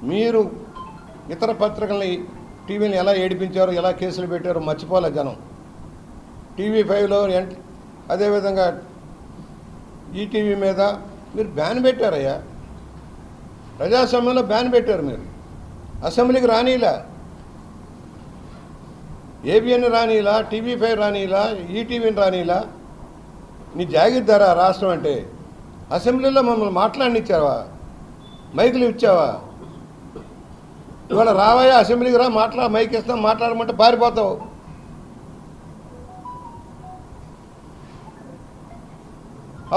మీరు ఇతర పత్రికల్ని టీవీని ఎలా ఏడిపించారో ఎలా కేసులు పెట్టారో మర్చిపోలే జనం. TV5లో అదేవిధంగా ఈటీవీ మీద మీరు బ్యాన్ పెట్టారయ్యా. ప్రజాస్వామ్యంలో బ్యాన్ పెట్టారు. మీరు అసెంబ్లీకి రానీలా, ABN రానీలా, TV5 రానీలా, ఈటీవీని రానీలా. నీ జాగిద్దారా రాష్ట్రం అంటే? అసెంబ్లీలో మమ్మల్ని మాట్లాడనిచ్చావా? మైకులు ఇచ్చావా? ఇవాళ రావయ్యా అసెంబ్లీకి రా, మైక్ ఇస్తాం, మాట్లాడమంటే పారిపోతావు.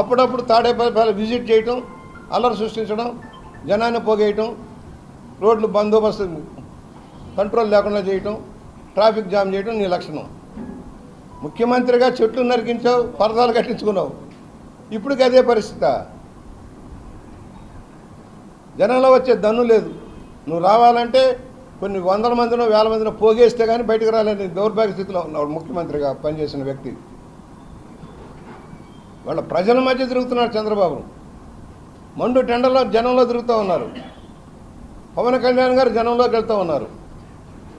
అప్పుడప్పుడు తాడేపల్లి విజిట్ చేయటం, అల్లరి సృష్టించడం, జనాన్ని పోగేయటం, రోడ్లు బందోబస్తు కంట్రోల్ లేకుండా చేయటం, ట్రాఫిక్ జామ్ చేయటం నీ లక్షణం. ముఖ్యమంత్రిగా చెట్లు నరికించావు, పరదాలు కట్టించుకున్నావు. ఇప్పటికి అదే పరిస్థితి. జనంలో వచ్చే దన్ను లేదు. నువ్వు రావాలంటే కొన్ని వందల మందినో వేల మందినో పోగేస్తే కానీ బయటకు రాలేని దౌర్భాగ్య స్థితిలో ఉన్నాడు ముఖ్యమంత్రిగా పనిచేసిన వ్యక్తి. వాళ్ళ ప్రజల మధ్య తిరుగుతున్నాడు చంద్రబాబు. మండు టెండర్లో జనంలో తిరుగుతూ ఉన్నారు. పవన్ కళ్యాణ్ గారు జనంలోకి వెళ్తూ ఉన్నారు.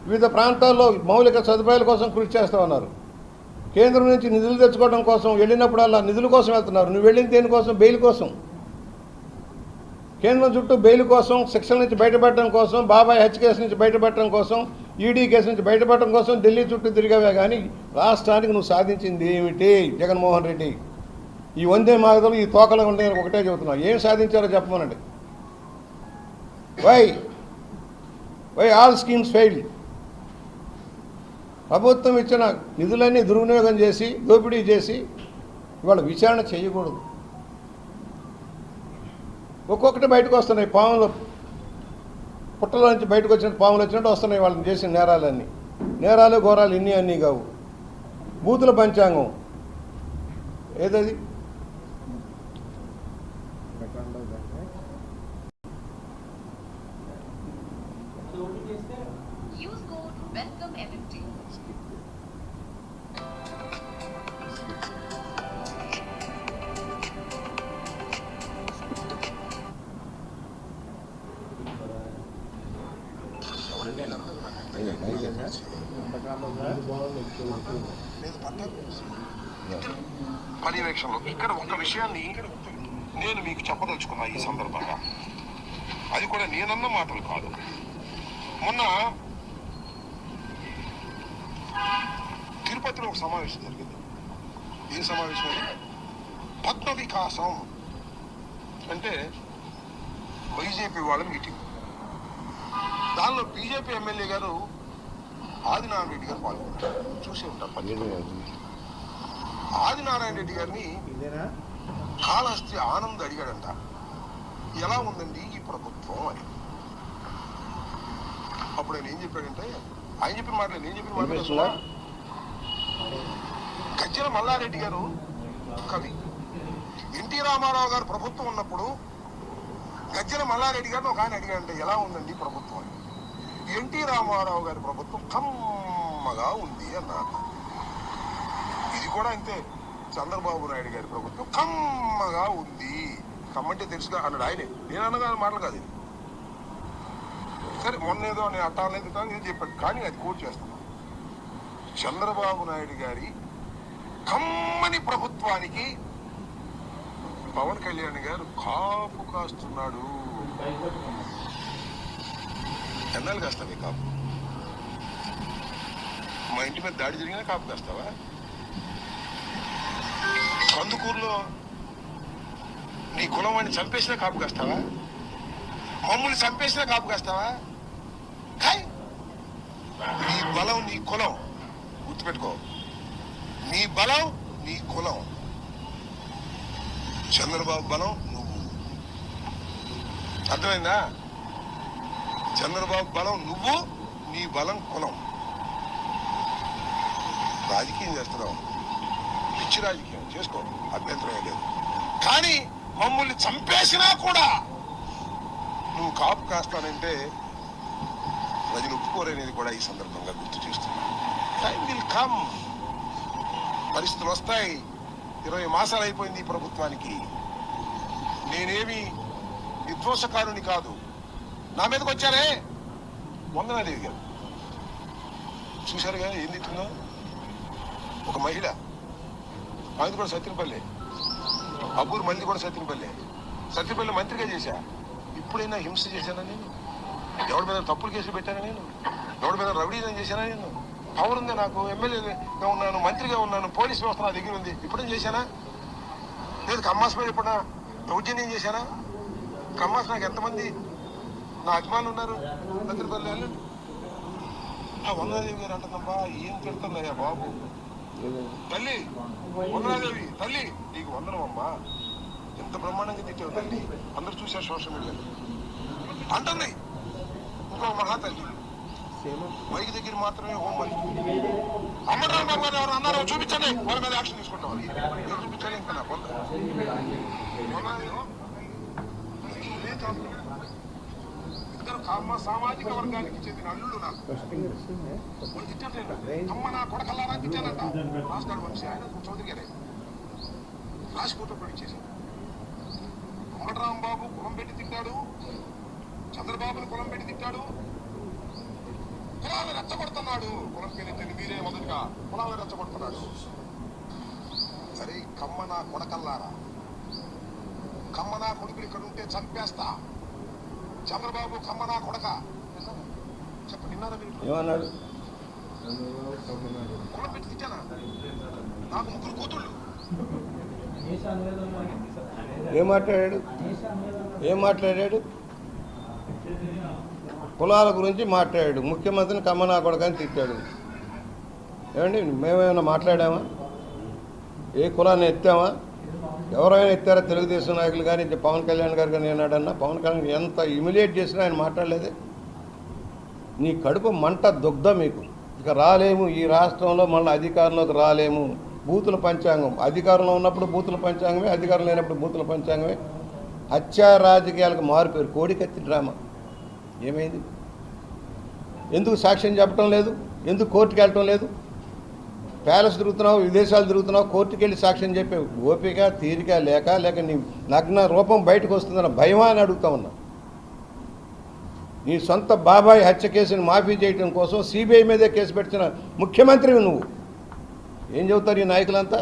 వివిధ ప్రాంతాల్లో మౌలిక సదుపాయాల కోసం కృషి చేస్తూ ఉన్నారు. కేంద్రం నుంచి నిధులు తెచ్చుకోవడం కోసం వెళ్ళినప్పుడల్లా నిధుల కోసం వెళ్తున్నారు. నువ్వు వెళ్ళిన దేనికోసం? బెయిల్ కోసం. కేంద్రం చుట్టూ బెయిల్ కోసం, శిక్షల నుంచి బయటపడడం కోసం, బాబాయ్ హత్య కేసు నుంచి బయటపడడం కోసం, ఈడీ కేసు నుంచి బయటపడడం కోసం ఢిల్లీ చుట్టూ తిరిగావే కానీ రాష్ట్రానికి నువ్వు సాధించింది ఏమిటి? జగన్మోహన్ రెడ్డి ఈ వందే మాగదలు ఈ తోకలు ఉండే ఒకటే చెబుతున్నావు. ఏం సాధించారో చెప్పమనండి. Why all schemes fail? ప్రభుత్వం ఇచ్చిన నిధులన్నీ దుర్వినియోగం చేసి, దోపిడీ చేసి ఇవాళ విచారణ చేయకూడదు. ఒక్కొక్కటి బయటకు వస్తున్నాయి. పాములు పుట్టల నుంచి బయటకు వచ్చినట్టు, పాములు వచ్చినట్టు వస్తున్నాయి వాళ్ళని చేసిన నేరాలన్నీ. నేరాలు ఘోరాలు ఇన్ని అన్నీ కావు. బూతుల పంచాంగం ఏదది? పర్యవేక్షణలో ఇక్కడ ఒక విషయాన్ని నేను మీకు చెప్పదలుచుకున్నా ఈ సందర్భంగా. అది కూడా నేనన్న మాటలు కాదు. మొన్న తిరుపతిలో ఒక సమావేశం జరిగింది. ఏం సమావేశం? పద్మ వికాసం అంటే బీజేపీ వాళ్ళ మీటింగ్. దానిలో బీజేపీ ఎమ్మెల్యే గారు ఆదినారాయణ రెడ్డి గారు పాల్గొన్నారు. చూసి ఉంటారు. ఆదినారాయణ రెడ్డి గారిని కాళహస్తి ఆనంద్ అడిగాడంట, ఎలా ఉందండి ఈ ప్రభుత్వం అని. అప్పుడు ఆయన ఏం చెప్పాడంటే, ఆయన చెప్పిన మాటలు నేను చెప్పిన మాటలు. గజ్జల మల్లారెడ్డి గారు కవి. ఎన్టీ రామారావు గారు ప్రభుత్వం ఉన్నప్పుడు గజ్జల మల్లారెడ్డి గారిని ఒక ఆయన అడిగాడంటే, ఎలా ఉందండి ప్రభుత్వం అని. ఎన్టీ రామారావు గారి ప్రభుత్వం కమ్మగా ఉంది అన్నారు. ఇది కూడా అంతే. చంద్రబాబు నాయుడు గారి ప్రభుత్వం కమ్మగా ఉంది. కమ్మంటే తెలుసుగా అన్నాడు ఆయనే. నేను అన్నగా మాటలు కాదు ఇది. సరే మొన్న ఏదో నేను అట్టాలేదు నేను చెప్పాను, కానీ అది కోట్ చేస్తాను. చంద్రబాబు నాయుడు గారి కమ్మని ప్రభుత్వానికి పవన్ కళ్యాణ్ గారు కాపు కాస్తున్నాడు. ఎన్నాళ్ళు కాస్తావే కాపు? మా ఇంటి మీద దాడి జరిగినా కాపు కాస్తావా? కందుకూరులో నీ కులం వాడిని చంపేసినా కాపు కాస్తావా? మమ్మల్ని చంపేసినా కాపు కాస్తావా? నీ బలం నీ కులం, గుర్తుపెట్టుకో. నీ బలం నీ కులం. చంద్రబాబు బలం నువ్వు. అర్థమైందా? చంద్రబాబు బలం నువ్వు, నీ బలం కులం. రాజకీయం చేస్తున్నావు, పిచ్చి రాజకీయం చేసుకో, అభ్యంతరం లేదు. కానీ మమ్మల్ని చంపేసినా కూడా నువ్వు కాపు కాస్తానంటే ప్రజలు ఒప్పుకోరనేది కూడా ఈ సందర్భంగా గుర్తు చేస్తున్నా. Time will come. పరిస్థితులు వస్తాయి. 20 మాసాలు అయిపోయింది ఈ ప్రభుత్వానికి. నేనేమి విధ్వంసకారుని కాదు. నా మీదకి వచ్చారే వందనాదేవి గారు చూశారుగా ఏం తిట్టిందో. ఒక మహిళ అది కూడా సత్యనపల్లి, అబ్బూరు మంది కూడా సత్యనపల్లి మంత్రిగా చేశా. ఇప్పుడైనా హింస చేశానా నేను? ఎవరి మీద తప్పులు కేసులు పెట్టానా నేను? ఎవరి మీద రౌడీజం చేశానా నేను? పవర్ ఉంది నాకు, ఎమ్మెల్యేగా ఉన్నాను, మంత్రిగా ఉన్నాను, పోలీస్ వ్యవస్థ నా దగ్గర ఉంది. ఇప్పుడేం చేశానా? లేదు కమ్మాస్ మీద ఎప్పుడన్నా దౌర్జన్యం చేశానా? కమ్మాస్ నాకు ఎంతమంది నా అభిమానులు ఉన్నారు సత్యనపల్లి వాళ్ళు. ఆ వందనాదేవి గారు అంటుందమ్మా, ఏం తిడుతున్నాయా బాబు. తల్లి వందనాదేవి, తల్లి నీకు వందనమమ్మా, ఎంత బ్రహ్మాండంగా తిట్టావు తల్లి, అందరూ చూశారు సోషల్ మీడియాలో అంటుంది. ఇంకో మహాతల్లి మైకి దగ్గర మాత్రమే హోంమని అమ్మరావు బాబు గారు ఎవరు అన్నారో చూపించండి, వాళ్ళ మీద యాక్షన్ తీసుకుంటాం. చూపించాలి ఇంకా నా పొంద సామాజిక వర్గానికి చెందిన అల్లుడు నాకు తిట్టట్లేదు. అమ్మ నా కొడకల్లారా తిట్టానంట. రాస్తాడు మనిషి, ఆయన చౌదరి గారే రాసి ఫోటో ప్రొడ్యూస్ వెంకటరామబాబు కులం పెట్టి తిట్టాడు, చంద్రబాబుని కులం పెట్టి తిట్టాడు, కులాలను రెచ్చగొడుతున్నాడు. కులం పేరు మీరే మొదటిగా కులాలను రెచ్చగొడుతున్నాడు. సరే కమ్మ నా కొడకల్లారా, కమ్మ నా కొడుకులు ఇక్కడ ఉంటే చంపేస్తా. చంద్రబాబు కమ్మ నా కొడక చెప్పండి, విన్నారా మీరు? ఏమన్నాడు? కులం పెట్టి తిట్టానా? నాకు ముగ్గురు కూతుళ్ళు. ఏం మాట్లాడాడు? కులాల గురించి మాట్లాడాడు. ముఖ్యమంత్రిని కమ్మనా కొడకని తిట్టాడు. ఏమండి మేమేమైనా మాట్లాడామా? ఏ కులాన్ని ఎత్తామా? ఎవరైనా ఎత్తారా? తెలుగుదేశం నాయకులు కానీ పవన్ కళ్యాణ్ గారు కానీ ఏనాడన్నా? పవన్ కళ్యాణ్ ఎంత ఇమిలియేట్ చేసినా ఆయన మాట్లాడలేదే. నీ కడుపు మంట దుగ్ధ మీకు. ఇక రాలేము, ఈ రాష్ట్రంలో మళ్ళీ అధికారంలోకి రాలేము. బూతుల పంచాంగం, అధికారంలో ఉన్నప్పుడు బూతుల పంచాంగమే, అధికారం లేనప్పుడు బూతుల పంచాంగమే. హత్యా రాజకీయాలకు మారిపోయారు. కోడికత్తి డ్రామా ఏమైంది? ఎందుకు సాక్ష్యం చెప్పడం లేదు? ఎందుకు కోర్టుకు వెళ్ళటం లేదు? ప్యాలెస్ తిరుగుతున్నావు, విదేశాలు తిరుగుతున్నావు, కోర్టుకు వెళ్ళి సాక్ష్యం చెప్పే ఓపిక తీరిక లేక నీ నగ్న రూపం బయటకు వస్తుందన్న భయమా అని అడుగుతా ఉన్నా. నీ సొంత బాబాయ్ హత్య కేసుని మాఫీ చేయడం కోసం సిబిఐ మీదే కేసు పెట్టిన ముఖ్యమంత్రివి నువ్వు. ఏం చెబుతారు ఈ నాయకులంతా?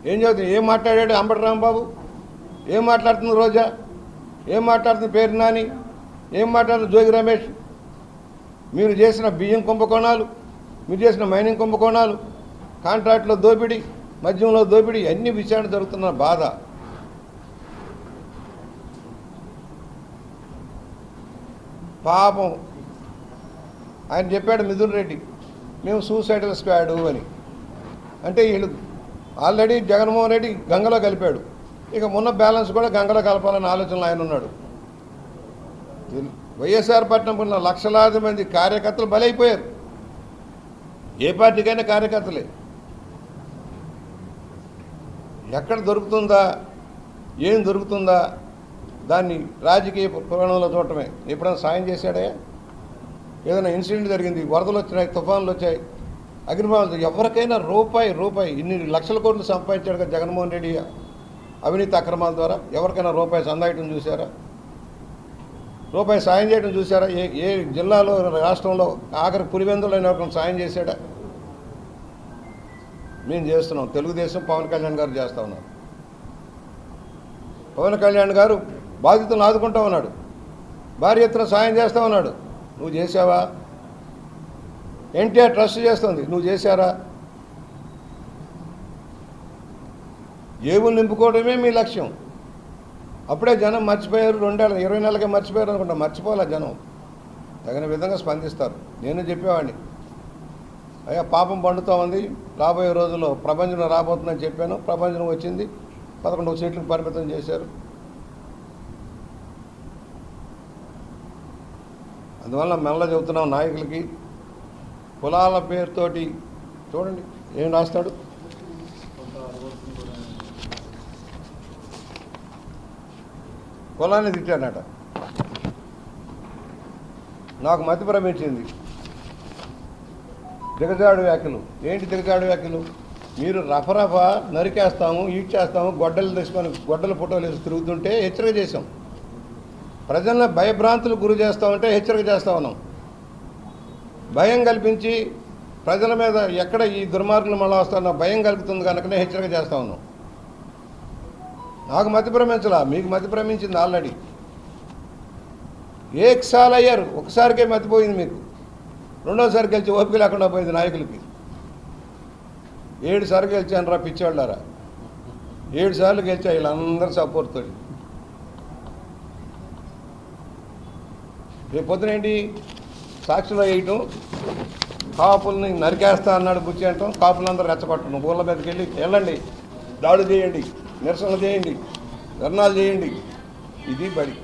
ఏం చెబుతారు? ఏం మాట్లాడాడు అంబటి రాంబాబు? ఏం మాట్లాడుతుంది రోజా? ఏం మాట్లాడుతుంది పేరు నాని? ఏం మాట్లాడుతుంది జోగి రమేష్? మీరు చేసిన బియ్యం కుంభకోణాలు, మీరు చేసిన మైనింగ్ కుంభకోణాలు, కాంట్రాక్ట్లో దోపిడీ, మద్యంలో దోపిడీ, అన్ని విచారణ జరుగుతున్న బాధ. పాపం ఆయన చెప్పాడు మిథున్ రెడ్డి, మేము సూసైడల్ స్క్వాడు అని. అంటే వీళ్ళు ఆల్రెడీ జగన్మోహన్ రెడ్డి గంగలో కలిపాడు, ఇక మొన్న బ్యాలెన్స్ కూడా గంగలో కలపాలనే ఆలోచనలో ఆయన ఉన్నాడు. వైఎస్ఆర్ పట్నం ఉన్న లక్షలాది మంది కార్యకర్తలు బలైపోయారు. ఏ పార్టీకైనా కార్యకర్తలే. ఎక్కడ దొరుకుతుందా, ఏం దొరుకుతుందా దాన్ని రాజకీయ పురాణంలో చూడటమే. ఎప్పుడైనా సాయం చేశాడే? ఏదైనా ఇన్సిడెంట్ జరిగింది, వరదలు వచ్చినాయి, తుఫాన్లు వచ్చాయి, అగ్నిమాలు, ఎవరికైనా రూపాయి ఇన్ని లక్షల కోట్లు సంపాదించాడు కదా జగన్మోహన్ రెడ్డి అవినీతి అక్రమాల ద్వారా. ఎవరికైనా రూపాయి సందాయటం చూసారా? రూపాయి సాయం చేయడం చూసారా? ఏ జిల్లాలో రాష్ట్రంలో ఆఖరి పులివెందులైన ఎవరికైనా సాయం చేశాడా? మేము చేస్తున్నాం. తెలుగుదేశం పవన్ కళ్యాణ్ గారు చేస్తూ ఉన్నారు. పవన్ కళ్యాణ్ గారు బాధితులను ఆదుకుంటూ ఉన్నాడు, భారీ ఎత్తున సాయం చేస్తూ ఉన్నాడు. నువ్వు చేసావా? ఎన్టీఆర్ ట్రస్ట్ చేస్తుంది, నువ్వు చేశారా? జేబులు నింపుకోవడమే మీ లక్ష్యం. అప్పుడే జనం మర్చిపోయారు. 2020 నెలలకే మర్చిపోయారు అనుకుంటా. మర్చిపోలే జనం, తగిన విధంగా స్పందిస్తారు. నేను చెప్పేవాడిని, అయ్యా పాపం పండుతూ ఉంది, రాబోయే రోజుల్లో ప్రభంజనం రాబోతుందని చెప్పాను. ప్రభంజనం వచ్చింది, 11 సీట్లకు పరిమితం చేశారు. అందువల్ల మెల్ల చెబుతున్నాం నాయకులకి, కులాల పేరుతోటి చూడండి ఏం రాస్తాడు. కులాన్ని తిట్టాడట. నాకు మతి భ్రమించింది. దిగజాడు వ్యాఖ్యలు. ఏంటి దిగజాడు వ్యాఖ్యలు? మీరు రఫరఫా నరికేస్తాము, ఈడ్ చేస్తాము, గొడ్డలు తీసుకొని గొడ్డల ఫోటోలు వేసి తిరుగుతుంటే హెచ్చరిక చేసాం. ప్రజలను భయభ్రాంతులకు గురి చేస్తామంటే హెచ్చరిక చేస్తా ఉన్నాం. భయం కల్పించి ప్రజల మీద ఎక్కడ ఈ దుర్మార్గులు మళ్ళీ వస్తారన్న భయం కలుగుతుంది కనుకనే హెచ్చరిక చేస్తా ఉన్నాం. నాకు మతి భ్రమించలా, మీకు మతి భ్రమించింది ఆల్రెడీ. ఏకసార్లు అయ్యారు, ఒకసారికే మతిపోయింది మీకు. రెండోసారి గెలిచి ఓపిక లేకుండా పోయింది నాయకులకి. 7 సార్లు గెలిచాను రా పిచ్చివాళ్ళారా, 7 సార్లు గెలిచా వీళ్ళందరూ సపోర్ట్తో. రేపు పొద్దున ఏంటి సాక్షిలో వేయటం, కాపుల్ని నరికేస్తా అన్నాడు బుచ్చి అంటాం, కాపులందరూ రెచ్చగొట్టడం, ఊళ్ళ మీదకి వెళ్ళండి, దాడులు చేయండి, నిరసనలు చేయండి, ధర్నాలు చేయండి. ఇది బడి.